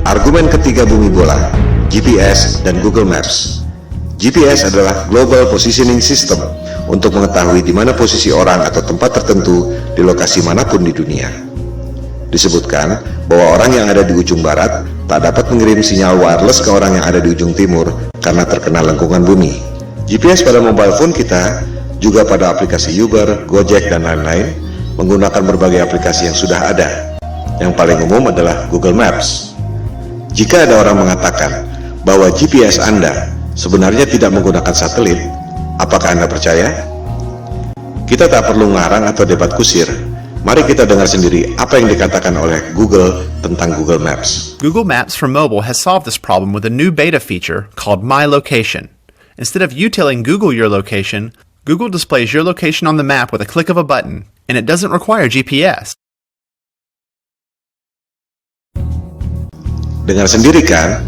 Argumen ketiga bumi bola, GPS dan Google Maps. GPS adalah Global Positioning System untuk mengetahui di mana posisi orang atau tempat tertentu di lokasi manapun di dunia. Disebutkan bahwa orang yang ada di ujung barat tak dapat mengirim sinyal wireless ke orang yang ada di ujung timur karena terkena lengkungan bumi. GPS pada mobile phone kita, juga pada aplikasi Uber, Gojek, dan lain-lain, menggunakan berbagai aplikasi yang sudah ada. Yang paling umum adalah Google Maps. Jika ada orang mengatakan bahwa GPS Anda sebenarnya tidak menggunakan satelit, apakah Anda percaya? Kita tak perlu ngarang atau debat kusir. Mari kita dengar sendiri apa yang dikatakan oleh Google tentang Google Maps. Google Maps for mobile has solved this problem with a new beta feature called My Location. Instead of you telling Google your location, Google displays your location on the map with a click of a button, and it doesn't require GPS. Dengar sendiri kan?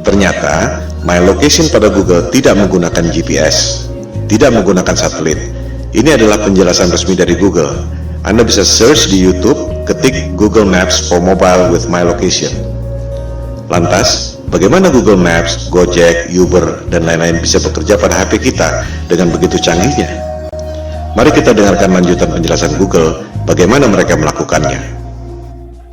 Ternyata My Location pada Google tidak menggunakan GPS, tidak menggunakan satelit. Ini adalah penjelasan resmi dari Google. Anda bisa search di YouTube, ketik Google Maps for Mobile with My Location. Lantas, bagaimana Google Maps, Gojek, Uber, dan lain-lain bisa bekerja pada HP kita dengan begitu canggihnya? Mari kita dengarkan lanjutan penjelasan Google bagaimana mereka melakukannya.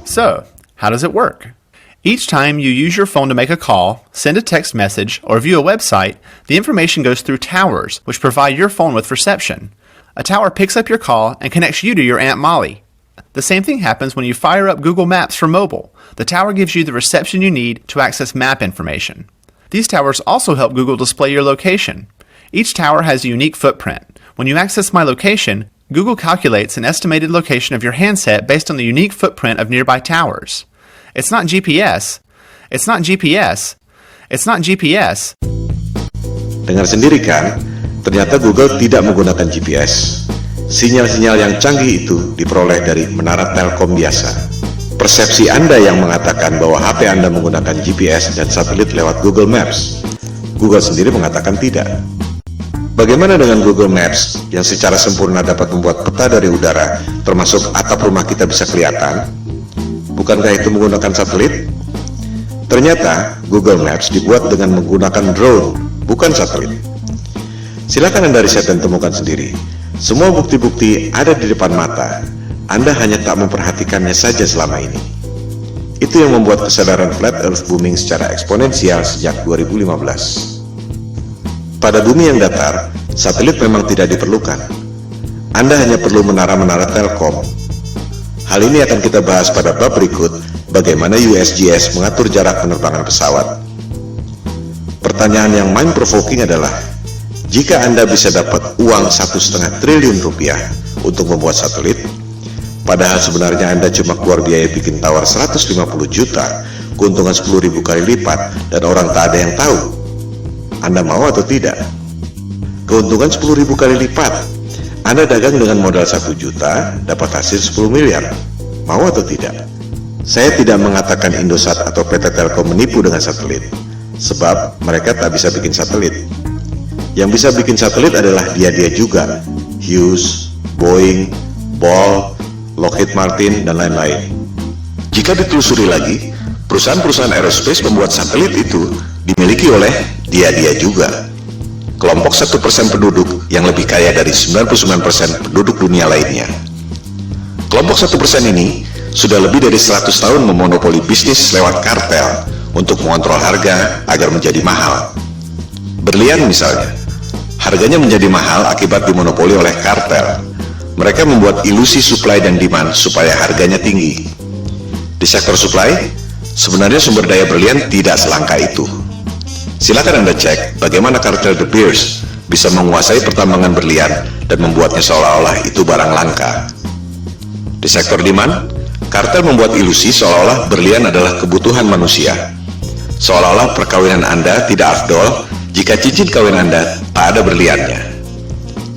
So, how does it work? Each time you use your phone to make a call, send a text message, or view a website, the information goes through towers, which provide your phone with reception. A tower picks up your call and connects you to your Aunt Molly. The same thing happens when you fire up Google Maps for mobile. The tower gives you the reception you need to access map information. These towers also help Google display your location. Each tower has a unique footprint. When you access My Location, Google calculates an estimated location of your handset based on the unique footprint of nearby towers. It's not GPS. It's not GPS. It's not GPS. Dengar sendiri kan? Ternyata Google tidak menggunakan GPS. Sinyal-sinyal yang canggih itu diperoleh dari menara Telkom biasa. Persepsi Anda yang mengatakan bahwa HP Anda menggunakan GPS dan satelit lewat Google Maps. Google sendiri mengatakan tidak. Bagaimana dengan Google Maps yang secara sempurna dapat membuat peta dari udara, termasuk atap rumah kita bisa kelihatan? Bukankah itu menggunakan satelit? Ternyata Google Maps dibuat dengan menggunakan drone, bukan satelit. Silakan Anda riset dan temukan sendiri. Semua bukti-bukti ada di depan mata. Anda hanya tak memperhatikannya saja selama ini. Itu yang membuat kesadaran Flat Earth booming secara eksponensial sejak 2015. Pada bumi yang datar, satelit memang tidak diperlukan. Anda hanya perlu menara-menara Telkom. Hal ini akan kita bahas pada bab berikut, bagaimana USGS mengatur jarak penerbangan pesawat. Pertanyaan yang mind-provoking adalah, jika Anda bisa dapat uang 1,5 triliun rupiah untuk membuat satelit, padahal sebenarnya Anda cuma keluar biaya bikin tower 150 juta, keuntungan 10.000 kali lipat, dan orang tak ada yang tahu, Anda mau atau tidak? Keuntungan 10.000 kali lipat. Anda dagang dengan modal 1 juta, dapat hasil 10 miliar. Mau atau tidak? Saya tidak mengatakan Indosat atau PT Telkom menipu dengan satelit, sebab mereka tak bisa bikin satelit. Yang bisa bikin satelit adalah dia-dia juga, Hughes, Boeing, Ball, Lockheed Martin, dan lain-lain. Jika ditelusuri lagi, perusahaan-perusahaan aerospace membuat satelit itu dimiliki oleh dia-dia juga. Kelompok 1% penduduk yang lebih kaya dari 99% penduduk dunia lainnya. Kelompok 1% ini sudah lebih dari 100 tahun memonopoli bisnis lewat kartel untuk mengontrol harga agar menjadi mahal. Berlian misalnya, harganya menjadi mahal akibat dimonopoli oleh kartel. Mereka membuat ilusi supply dan demand supaya harganya tinggi. Di sektor supply, sebenarnya sumber daya berlian tidak selangka itu. Silakan Anda cek bagaimana kartel De Beers bisa menguasai pertambangan berlian dan membuatnya seolah-olah itu barang langka. Di sektor demand, kartel membuat ilusi seolah-olah berlian adalah kebutuhan manusia. Seolah-olah perkawinan Anda tidak afdol jika cincin kawin Anda tak ada berliannya.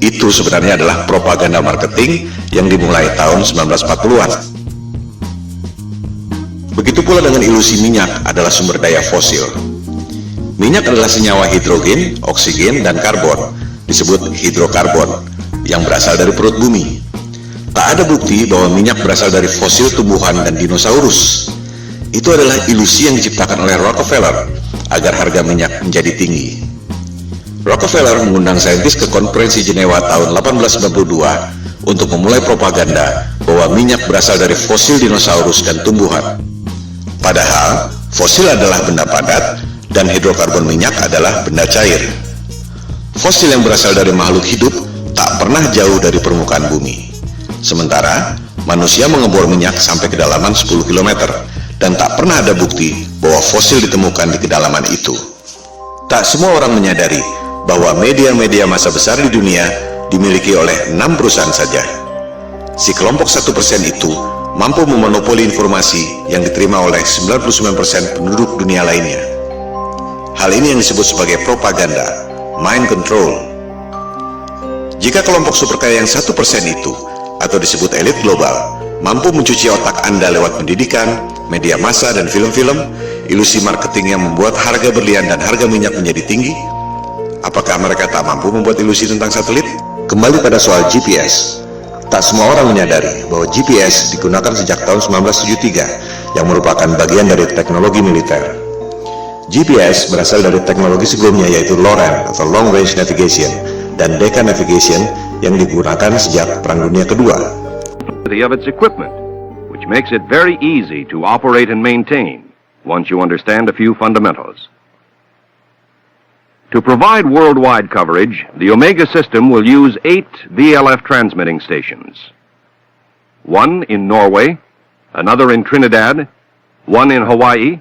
Itu sebenarnya adalah propaganda marketing yang dimulai tahun 1940-an. Begitu pula dengan ilusi minyak adalah sumber daya fosil. Minyak adalah senyawa hidrogen, oksigen, dan karbon, disebut hidrokarbon, yang berasal dari perut bumi. Tak ada bukti bahwa minyak berasal dari fosil tumbuhan dan dinosaurus. Itu adalah ilusi yang diciptakan oleh Rockefeller agar harga minyak menjadi tinggi. Rockefeller mengundang saintis ke konferensi Jenewa tahun 1892 untuk memulai propaganda bahwa minyak berasal dari fosil dinosaurus dan tumbuhan. Padahal, fosil adalah benda padat dan hidrokarbon minyak adalah benda cair. Fosil yang berasal dari makhluk hidup tak pernah jauh dari permukaan bumi. Sementara, manusia mengebor minyak sampai kedalaman 10 km dan tak pernah ada bukti bahwa fosil ditemukan di kedalaman itu. Tak semua orang menyadari bahwa media-media massa besar di dunia dimiliki oleh 6 perusahaan saja. Si kelompok 1% itu mampu memonopoli informasi yang diterima oleh 99% penduduk dunia lainnya. Hal ini yang disebut sebagai propaganda, mind control. Jika kelompok super kaya yang 1% itu, atau disebut elit global, mampu mencuci otak Anda lewat pendidikan, media massa, dan film-film, ilusi marketing yang membuat harga berlian dan harga minyak menjadi tinggi, apakah mereka tak mampu membuat ilusi tentang satelit? Kembali pada soal GPS. Tak semua orang menyadari bahwa GPS digunakan sejak tahun 1973 yang merupakan bagian dari teknologi militer. GPS berasal dari teknologi sebelumnya yaitu LORAN atau Long Range Navigation dan Decca Navigation yang digunakan sejak Perang Dunia Kedua. Of its equipment, which makes it very easy to operate and maintain once you understand a few fundamentals. To provide worldwide coverage, the Omega system will use 8 VLF transmitting stations. One in Norway, another in Trinidad, one in Hawaii,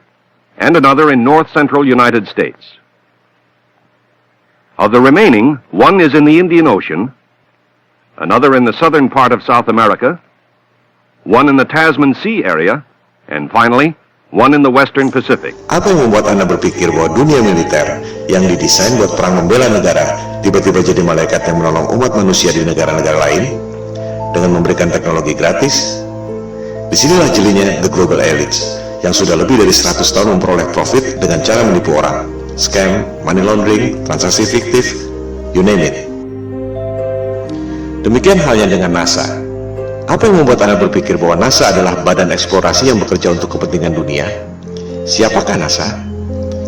and another in north-central United States. Of the remaining, one is in the Indian Ocean, another in the southern part of South America, one in the Tasman Sea area, and finally, one in the Western Pacific. Apa yang membuat Anda berpikir bahwa dunia militer yang didesain buat perang membela negara tiba-tiba jadi malaikat yang menolong umat manusia di negara-negara lain dengan memberikan teknologi gratis? Disinilah jelinya the global elites yang sudah lebih dari 100 tahun memperoleh profit dengan cara menipu orang, scam, money laundering, transaksi fiktif, you name it. Demikian halnya dengan NASA. Apa yang membuat Anda berpikir bahwa NASA adalah badan eksplorasi yang bekerja untuk kepentingan dunia? Siapakah NASA?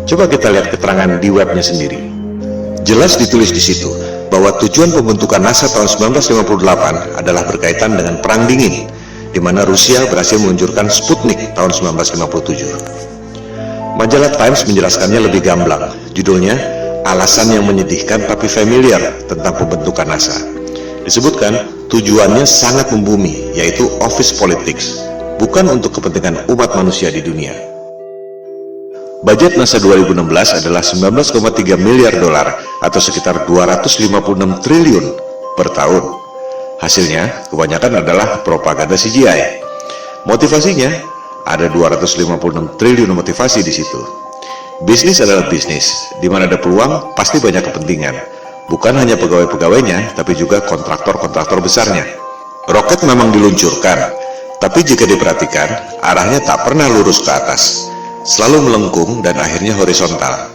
Coba kita lihat keterangan di webnya sendiri. Jelas ditulis di situ bahwa tujuan pembentukan NASA tahun 1958 adalah berkaitan dengan Perang Dingin, di mana Rusia berhasil meluncurkan Sputnik tahun 1957. Majalah Times menjelaskannya lebih gamblang. Judulnya, Alasan yang Menyedihkan Tapi Familiar tentang Pembentukan NASA. Disebutkan, tujuannya sangat membumi, yaitu office politics, bukan untuk kepentingan umat manusia di dunia. Budget NASA 2016 adalah 19,3 miliar dolar atau sekitar 256 triliun per tahun. Hasilnya, kebanyakan adalah propaganda CGI. Motivasinya, ada 256 triliun motivasi di situ. Bisnis adalah bisnis, di mana ada peluang, pasti banyak kepentingan. Bukan hanya pegawai-pegawainya, tapi juga kontraktor-kontraktor besarnya. Roket memang diluncurkan, tapi jika diperhatikan, arahnya tak pernah lurus ke atas, selalu melengkung dan akhirnya horizontal.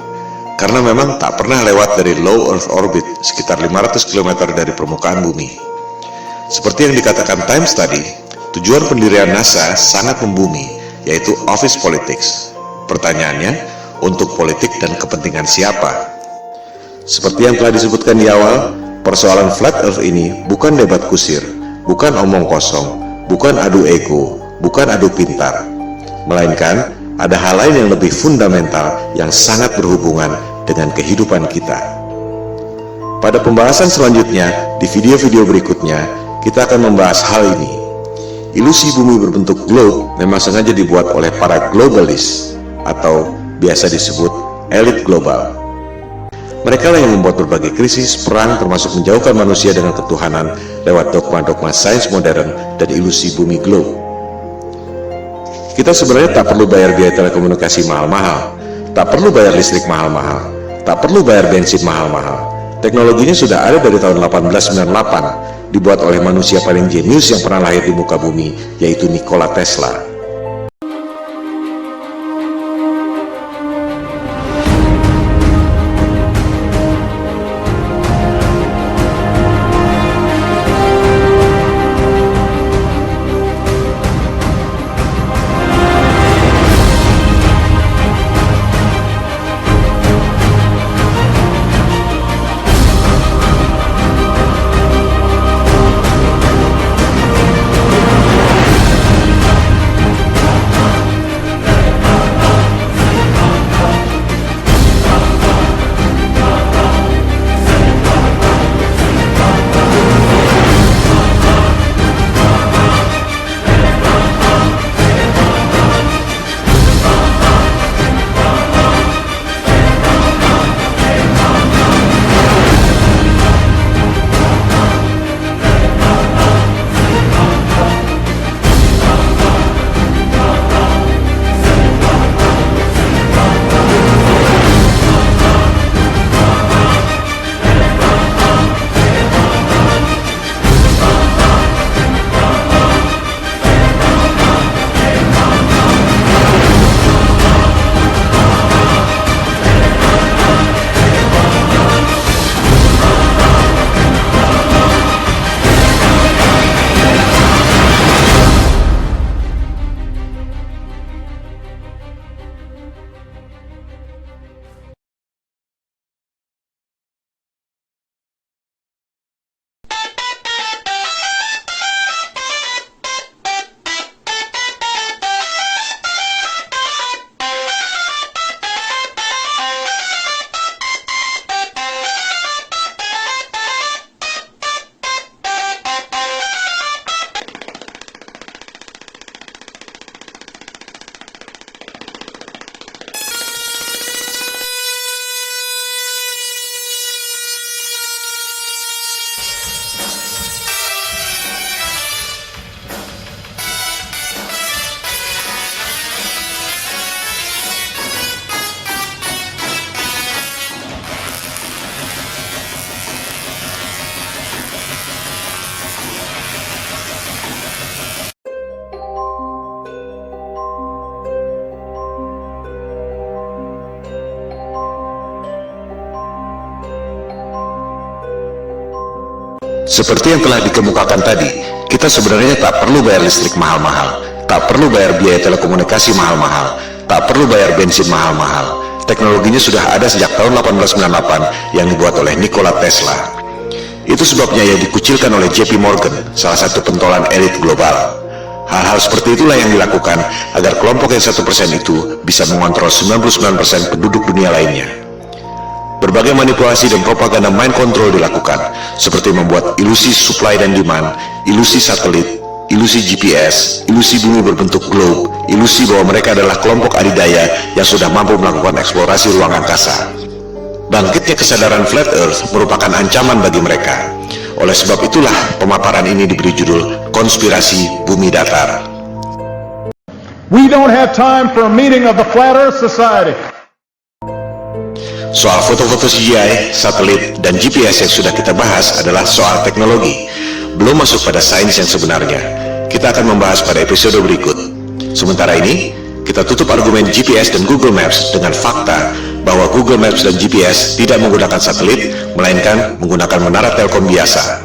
Karena memang tak pernah lewat dari low Earth orbit, sekitar 500 km dari permukaan bumi. Seperti yang dikatakan Times tadi, tujuan pendirian NASA sangat membumi, yaitu office politics. Pertanyaannya, untuk politik dan kepentingan siapa? Seperti yang telah disebutkan di awal, persoalan flat earth ini bukan debat kusir, bukan omong kosong, bukan adu ego, bukan adu pintar, melainkan ada hal lain yang lebih fundamental yang sangat berhubungan dengan kehidupan kita. Pada pembahasan selanjutnya, di video-video berikutnya, kita akan membahas hal ini. Ilusi bumi berbentuk globe memang sengaja dibuat oleh para globalis atau biasa disebut elit global. Mereka lah yang membuat berbagai krisis, perang, termasuk menjauhkan manusia dengan ketuhanan lewat dogma-dogma sains modern dan ilusi bumi globe. Kita sebenarnya tak perlu bayar biaya telekomunikasi mahal-mahal, tak perlu bayar listrik mahal-mahal, tak perlu bayar bensin mahal-mahal. Teknologinya sudah ada dari tahun 1898, dibuat oleh manusia paling jenius yang pernah lahir di muka bumi, yaitu Nikola Tesla. Seperti yang telah dikemukakan tadi, kita sebenarnya tak perlu bayar listrik mahal-mahal, tak perlu bayar biaya telekomunikasi mahal-mahal, tak perlu bayar bensin mahal-mahal. Teknologinya sudah ada sejak tahun 1898 yang dibuat oleh Nikola Tesla. Itu sebabnya ia dikucilkan oleh JP Morgan, salah satu pentolan elit global. Hal-hal seperti itulah yang dilakukan agar kelompok yang 1% itu bisa mengontrol 99% penduduk dunia lainnya. Berbagai manipulasi dan propaganda mind control dilakukan, seperti membuat ilusi supply dan demand, ilusi satelit, ilusi GPS, ilusi bumi berbentuk globe, ilusi bahwa mereka adalah kelompok adidaya yang sudah mampu melakukan eksplorasi ruang angkasa. Bangkitnya kesadaran flat earth merupakan ancaman bagi mereka. Oleh sebab itulah pemaparan ini diberi judul Konspirasi Bumi Datar. We don't have time for a meeting of the Flat Earth Society. Soal foto-foto CGI, satelit, dan GPS yang sudah kita bahas adalah soal teknologi, belum masuk pada sains yang sebenarnya. Kita akan membahas pada episode berikut. Sementara ini, kita tutup argumen GPS dan Google Maps dengan fakta bahwa Google Maps dan GPS tidak menggunakan satelit, melainkan menggunakan menara telkom biasa.